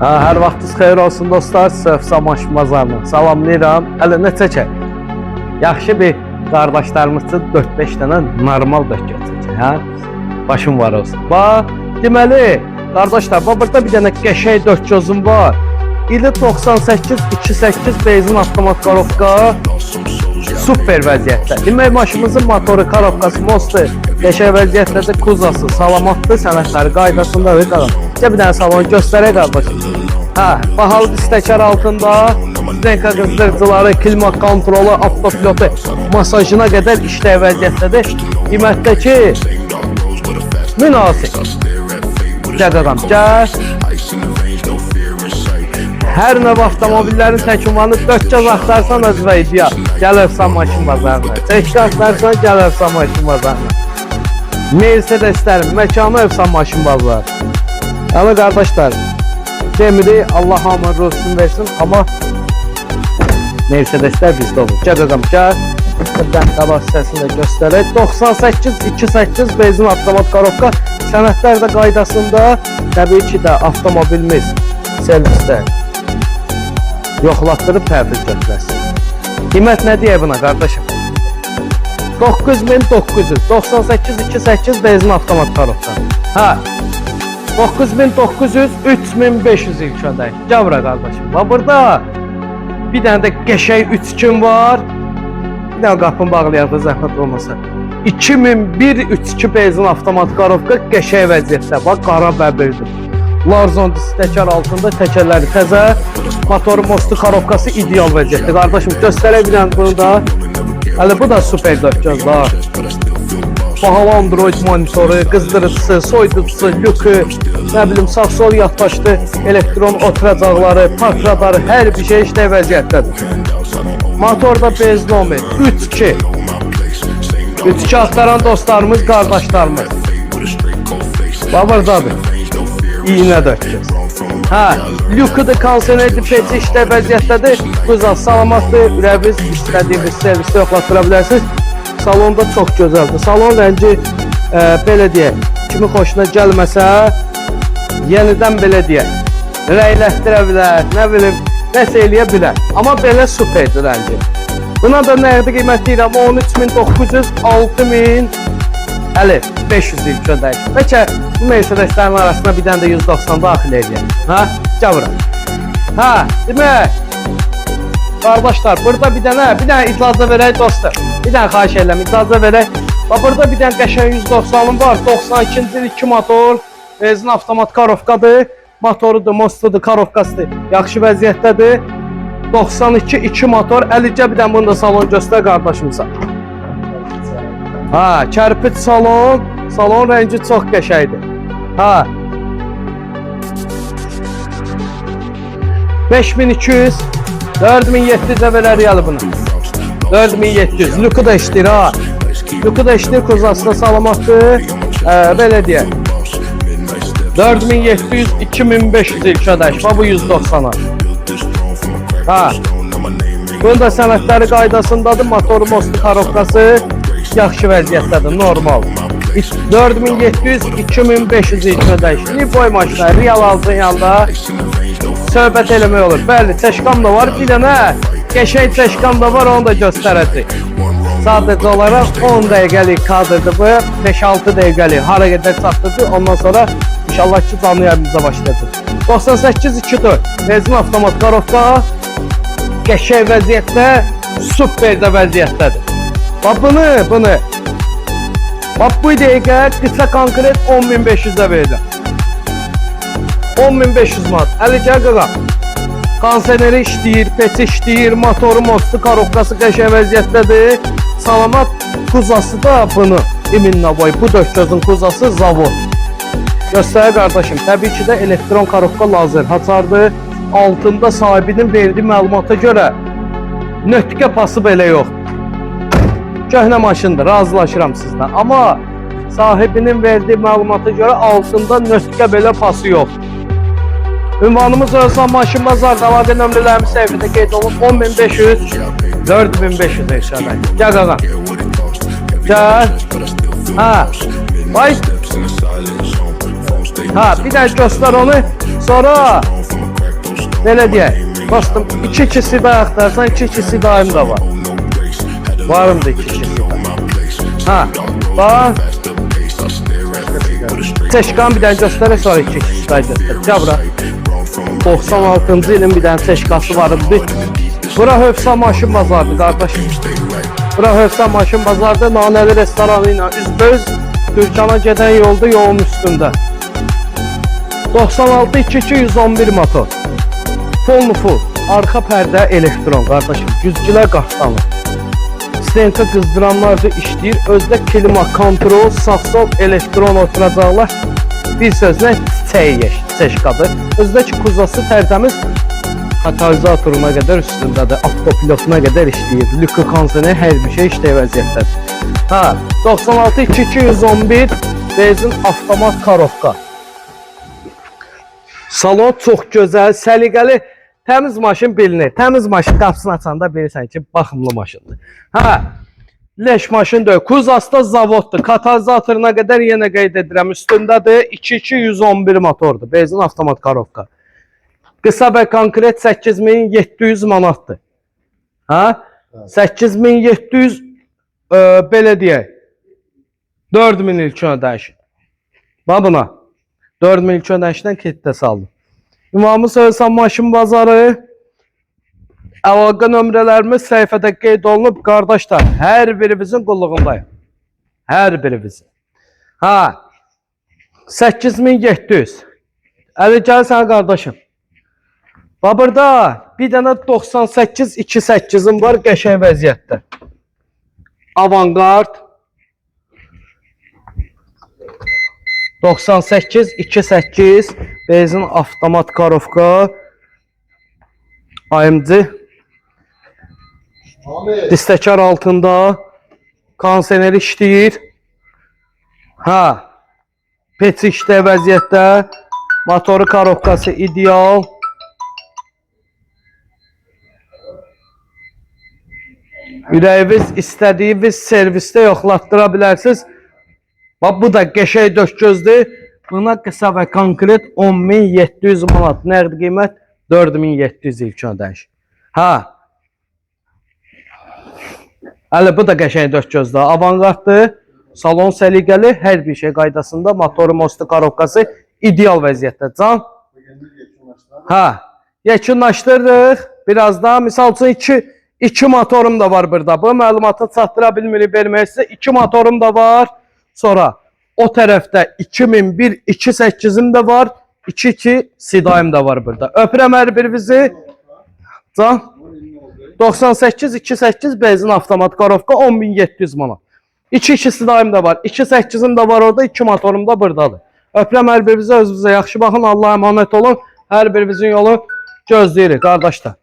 Hər vaxtınız xeyir olsun dostlar. Sövsa maşın bazarına salamlayıram. Hələ nə çəkək? Yaxşı bir qardaşlarımız üçün 4-5 dənə normal dökə çəkək, hə? Başım var olsun. Bax, deməli, qardaşlar, burada bir dənə qəşəng dökəcözüm var. İli 98-28 benzin avtomat korovka. Super vəziyyətdə. Demək, maşımızın motoru, korovkası, mostu qəşəng vəziyyətdədir, kuzası salamatdır, sənədləri qaydasındadır. Bir dənə salonu göstərək qardaşım. Bahalı distəkar altında renka qızdırıcıları, klima kontrolu, avtopilotu, masajına qədər işləyə vəziyyətdədir. Qiymətdəki münasib. Gəl. Hər növ avtomobillərin təklifini 4 göz axtarsan özünə idea. Gəlirsən maşın bazarına. 5 axtarsan gəlirsən maşın bazarına. Mercedeslərin məkanı Övsan maşın bazarı. Yəni qardaşlar, demiri Allah hamı olsun versin, amma Mercedeslər bizdə olur. Gəl. Buradan qabaq hissəsini də göstərək. 98-28 benzin avtomat korovka, sənədlər də qaydasında. Təbii ki də avtomobilimiz servisdə yoxlatdırıb təhvil götürəsiniz. Qiymət nə deyə buna qardaşım? 9900, 98-28 benzin avtomat korovka. 9900, 3500 ilk ödək. Gəl qardaşım. Burada bir dənə də qəşəng 3 var. Bir dənə qapını bağlayaq da zəhmət olmasa. 2001-32 benzin avtomat korovka qəşəng vəziyyətdə. Bax, qara bəbirdir. Larzon distəkar altında təkərləri təzə. Motoru, mostu, korovkası ideal vəziyyətdə. Qardaşım, göstərək bir dənə bunu da. Hələ bu da super dökəcəklər. Bahalı Android monitoru, qızdırıcısı, soyuducusu, lükü, nə bilim, sağ-sol yaddaşdı, elektron oturacaqları, park radarı, hər bir şey işləyə vəziyyətdədir. Motorda benzinomi 3-2. 3-2 axtaran dostlarımız, qardaşlarımız. Babırdadır. İğnə dökəcək. Lüküdür, konsenerdir, peci işləyə vəziyyətdədir. Qızal, salamatdır, ürəviz, istədiyiniz servisi yoxlatıra bilərsiniz. Salonda çox gözəldir. Salon rəngi belə deyək, kimin xoşuna gəlməsə, yenidən belə deyək, rəylətdirə bilər, nə bilim, nəsə eləyə bilər. Amma belə superdir rəngi. Buna da nəqdi qiymət deyirəm, 13900, 6000, 500 ilk ödək. Bəlkə bu Mercedeslərin arasında bir dənə də 190 daxil edəyək. Gəl bura. Demək, qardaşlar, burada bir dənə icazə verək dostlar. Bir dənə xahiş edirəm, icazə verək. Burada bir dənə qəşəng 190'ım var. 92-ci 2 motor, benzin avtomat korovkadır. Motorudur, mostudur, korovkasıdır. Yaxşı vəziyyətdədir. 92-2 motor. Əlicə bir dənə bunu da salon göstər qardaşımıza. Kərpiç salon. Salon rəngi çox qəşəngdir. 5200, 4700'e verərik bunu. 4700. Lükü də işləyir ha. Lükü də işləyir, kuzasında salamatdır. Belə deyək. 4700, 2500 ilk ödək. Bu 190'a. Bunun da sənədləri qaydasındadır. Motoru, mostu, korovkası yaxşı vəziyyətdədir, normal. 4700, 2500 ilk ödək. Boy maşına, real altın yanında söhbət eləmək olur. Bəli, təşkam da var. Bir dənə qəşəng təşkam da var, onu da göstərəcək. Sadəcə olaraq 10 dəqiqəlik kadrdır bu, 5-6 dəqiqəlik hara qədər çatdırdı. Ondan sonra inşallah ki canlı yayımıza başlayacaq. 98-2-4 benzin avtomat korovka qəşəng vəziyyətdə, super də vəziyyətdədir. Bax bunu bax bu dəqiqə qısa konkret 10500'e verəcəm. 10500 manat. Gəl qıqa. Konseneri işləyir, peçi işləyir, motoru, mostu, korovkası qəşəng vəziyyətdədir. Salamat kuzası da bunu iminlə boy. Bu dökəcözün kuzası zavod. Göstərir qardaşım. Təbii ki də elektron korovka lazer haçardır. Altında sahibinin verdiyi məlumata görə nötqə pası belə yoxdur. Köhnə maşındır, razılaşıram sizdən. Amma sahibinin verdiyi məlumata görə altında nötqə belə pası yoxdur. Ünvanımız Övsan maşın bazarda, əlaqə nömrələrimiz səhifədə qeyd olun. 10500, 4500 eşyadan. Gəl qaqa. Gəl. Vay. Bir dənə göstər onu. Sonra Belə deyək, dostum, 2-2 siday axtarsan, 2-2 sidayım da var. Varım da 2-2 siday. Ha, bax. Seçkan bir dənə göstərək, sonra 2-2 siday göstərək. Gəl bura. 96-cı ilin bir dənə seçkası vardı. Bura Hövsa maşın bazardı, qardaşım. Bura Hövsa maşın bazardı, Nanəli restoranı ilə üzbəüz Türkana gedən yolda, yolun üstündə. 96-2211 motor. Full, arxa pərdə elektron, qardaşım. Güzgülər qaşlanır. Stenka qızdıranlar da işləyir. Özdə klima, kontrol, sağ-sol elektron oturacaqlar. Bir sözlə çiçəyi seçkadır. Özdəki kuzası tərtəmiz, katalizatoruna qədər üstündədir, avtopilotuna qədər işləyir. Lükü konseni hər bir şey işləyir vəziyyətdədir. Ha, 96-2211 benzin avtomat karovka. Salon çox gözəl, səliqəli, təmiz maşın bilinir. Təmiz maşın qapısını açanda bilirsən ki, baxımlı maşındır. Ha, leş maşın deyil. Kuzasda zavoddur. Katalizatoruna qədər yenə qeyd edirəm. Üstündədir. 2211 motordur. Benzin avtomat karovka. Qısa və konkret 8700 manatdır. Ha? 8700 belə deyək. 4000 ilk ödəniş. Bax buna. 4000 ilk ödənişdən kreditə saldım. İmamı Söylesən maşın bazarı. Əlaqə nömrələrimiz səhifədə qeyd olunub. Qardaşlar, hər birimizin qulluğundayım. Hər birimizin. Ha, 8700. Əli gəlsən qardaşım. Bax burada bir dənə 98-28'im var qəşəng vəziyyətdə. Avantgard. 98-28 benzin avtomat karovka. AMG. Distekar altında. Konseneri işləyir. Ha. Pets işdə vəziyyətdə. Motoru karovkası ideal. Ürəyiniz istədiyiniz servisdə yoxlatdıra bilərsiniz. Bax, bu da qəşəng döş gözdür. Buna qısa və konkret 10.700 manat. Nəqd qiymət 4700 ilk ödəniş. Ha. Hələ bu da qəşəng döş gözdür. Avantgarddır. Salon səliqəli. Hər bir şey qaydasında. Motoru, mostu, karovkası ideal vəziyyətdə. Can. Ha. Yekunlaşdırırıq. Biraz daha. Misal üçün iki motorum da var burada. Bu məlumatı çatdıra bilmirik vermək sizə. 2 motorum da var. Sonra o tərəfdə 2001 28'im də var. 22 sidayım da var burada. Öpürəm hər birinizi. Can. 98-28 benzin avtomat karovka 10.700 manat. 22 sidayım da var. 28'im də var orada. 2 motorum da buradadır. Öpürəm hər birinizi, özünüzə yaxşı baxın. Allah'a emanet olun. Hər birinizin yolu gözləyirik qardaşlar.